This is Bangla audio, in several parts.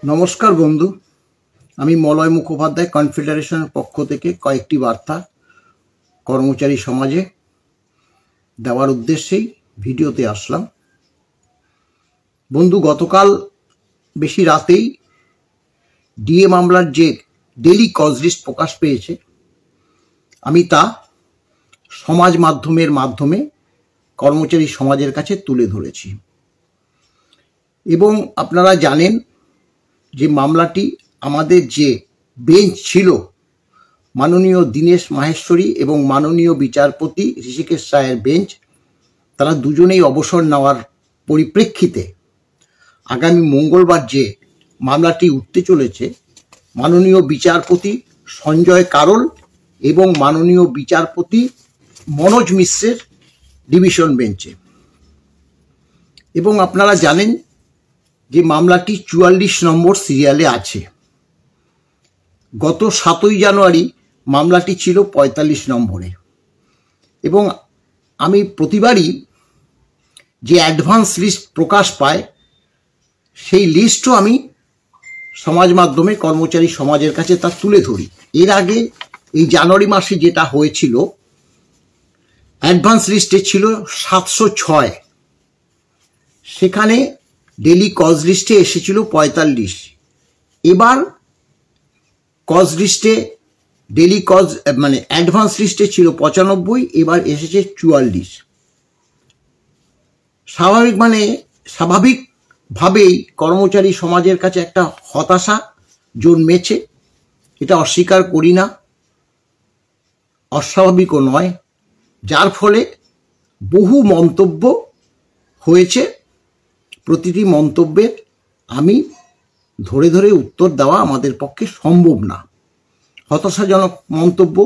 নমস্কার বন্ধু, আমি মলয় মুখোপাধ্যায় কনফেডারেশনের পক্ষ থেকে কয়েকটি বার্তা কর্মচারী সমাজে দেওয়ার উদ্দেশ্যেই ভিডিওতে আসলাম। বন্ধু, গতকাল বেশি রাতেই ডিএ মামলার যে ডেলি কজ লিস্ট প্রকাশ পেয়েছে, আমি তা সমাজ মাধ্যমে কর্মচারী সমাজের কাছে তুলে ধরেছি। এবং আপনারা জানেন যে মামলাটি আমাদের যে বেঞ্চ ছিল, মাননীয় দীনেশ মাহেশ্বরী এবং মাননীয় বিচারপতি ঋষিকেশ রায়ের বেঞ্চ, তারা দুজনেই অবসর নেওয়ার পরিপ্রেক্ষিতে আগামী মঙ্গলবার যে মামলাটি উঠতে চলেছে, মাননীয় বিচারপতি সঞ্জয় কারোল এবং মাননীয় বিচারপতি মনোজ মিশ্রের ডিভিশন বেঞ্চে। এবং আপনারা জানেন যে মামলাটি 44 নম্বর সিরিয়ালে আছে। গত 7ই জানুয়ারি মামলাটি ছিল 45 নম্বরে। এবং আমি প্রতিবারই যে অ্যাডভান্স লিস্ট প্রকাশ পায়, সেই লিস্টও আমি সমাজ মাধ্যমে কর্মচারী সমাজের কাছে তা তুলে ধরি। এর আগে এই জানুয়ারি মাসে যেটা হয়েছিল, অ্যাডভান্স লিস্টে ছিল 706, সেখানে ডেলি কজ লিস্টে এসেছিল 45। এবার কজ লিস্টে ডেলি কজ অ্যাডভান্স লিস্টে ছিল 95, এবার এসেছে 44। স্বাভাবিকভাবেই কর্মচারী সমাজের কাছে একটা হতাশা জন্মেছে। এটা অস্বীকার করি না, অস্বাভাবিকও নয়। যার ফলে বহু মন্তব্য হয়েছে। প্রতিটি মন্তব্যের আমি ধরে উত্তর দেওয়া আমাদের পক্ষে সম্ভব না। হতাশাজনক মন্তব্য,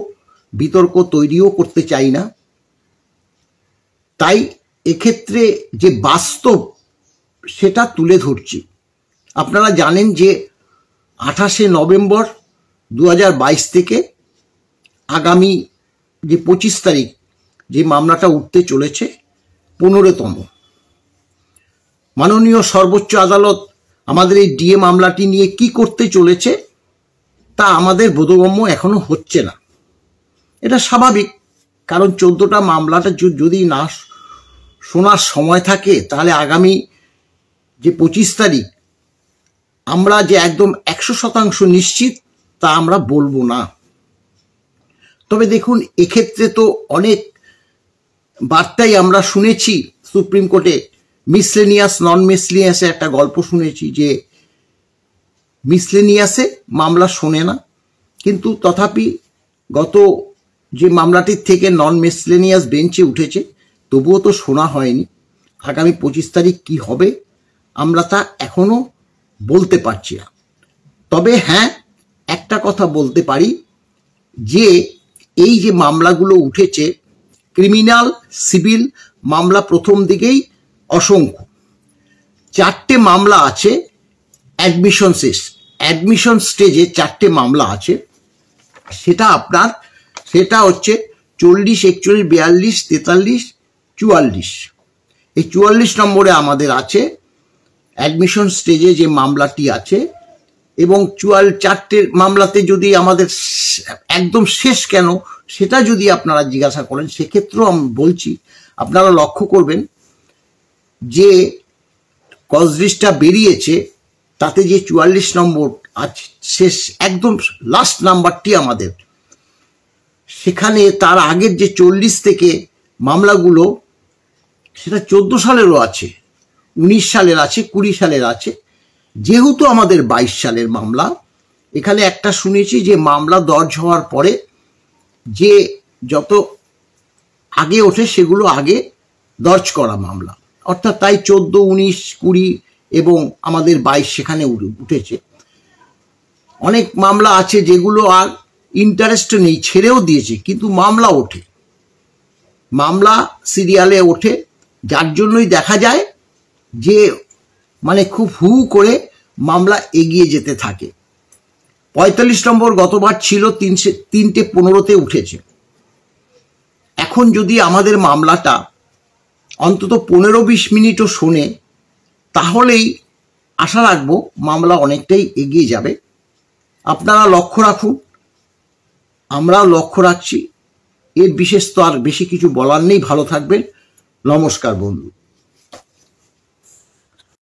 বিতর্ক তৈরিও করতে চাই না। তাই এক্ষেত্রে যে বাস্তব, সেটা তুলে ধরছি। আপনারা জানেন যে 28শে নভেম্বর 2022 থেকে আগামী যে 25 তারিখ যে মামলাটা উঠতে চলেছে, 15তম। মাননীয় সর্বোচ্চ আদালত আমাদের এই ডিএ মামলাটি নিয়ে কি করতে চলেছে তা আমাদের বোধগম্য এখনো হচ্ছে না। এটা স্বাভাবিক, কারণ 14টা মামলাটা যদি না শোনার সময় থাকে, তাহলে আগামী যে 25 তারিখ আমরা যে একদম 100% নিশ্চিত তা আমরা বলবো না। তবে দেখুন, এক্ষেত্রে তো অনেক বার্তাই আমরা শুনেছি। সুপ্রিম কোর্টে মিসলেনিয়াস নন মিসলেনিয়াসে একটা গল্প শুনেছি যে মিসলেনিয়াসে মামলা শোনে না, কিন্তু তথাপি গত যে মামলাটির থেকে নন মিসলেনিয়াস বেঞ্চে উঠেছে, তবুও তো শোনা হয়নি। আগামী 25 তারিখ কি হবে আমরা তা এখনো বলতে পারছি না। তবে হ্যাঁ, একটা কথা বলতে পারি যে এই যে মামলাগুলো উঠেছে, ক্রিমিনাল, সিভিল মামলা প্রথম দিকেই অসংখ্য। 4টে মামলা আছে অ্যাডমিশন স্টেজে 4টে মামলা আছে। সেটা হচ্ছে 40, 41, 42, 43, 44। এই 44 নম্বরে আমাদের আছে অ্যাডমিশন স্টেজে যে মামলাটি আছে। এবং 4টে মামলাতে যদি আমাদের একদম শেষ কেন, সেটা যদি আপনারা জিজ্ঞাসা করেন, সেক্ষেত্রেও আমি বলছি, আপনারা লক্ষ্য করবেন যে কজ লিস্টটা বেরিয়েছে, তাতে যে 44 নম্বর আছে, শেষ একদম লাস্ট নাম্বারটি আমাদের, সেখানে তার আগের যে 40 থেকে মামলাগুলো, সেটা 14 সালেরও আছে, 19 সালের আছে, 20 সালের আছে। যেহেতু আমাদের 22 সালের মামলা, এখানে একটা শুনেছি যে মামলা দর্জ হওয়ার পরে যে যত আগে ওঠে সেগুলো আগে দর্জ করা মামলা, অর্থাৎ তাই 14, 19, 20 এবং আমাদের 22 সেখানে উঠেছে। অনেক মামলা আছে যেগুলো আর ইন্টারেস্ট নেই, ছেড়েও দিয়েছে, কিন্তু মামলা ওঠে, মামলা সিরিয়ালে ওঠে। যার জন্যই দেখা যায় যে খুব হু করে মামলা এগিয়ে যেতে থাকে। 45 নম্বর গতবার ছিল 3:15 উঠেছে। এখন যদি আমাদের মামলাটা অন্তত 15-20 মিনিটও শোনে, তাহলেই আশা রাখবো মামলা অনেকটাই এগিয়ে যাবে। আপনারা লক্ষ্য রাখুন, আমরাও লক্ষ্য রাখছি। এর বিশেষ তো আর বেশি কিছু বলার নেই। ভালো থাকবেন। নমস্কার বন্ধু।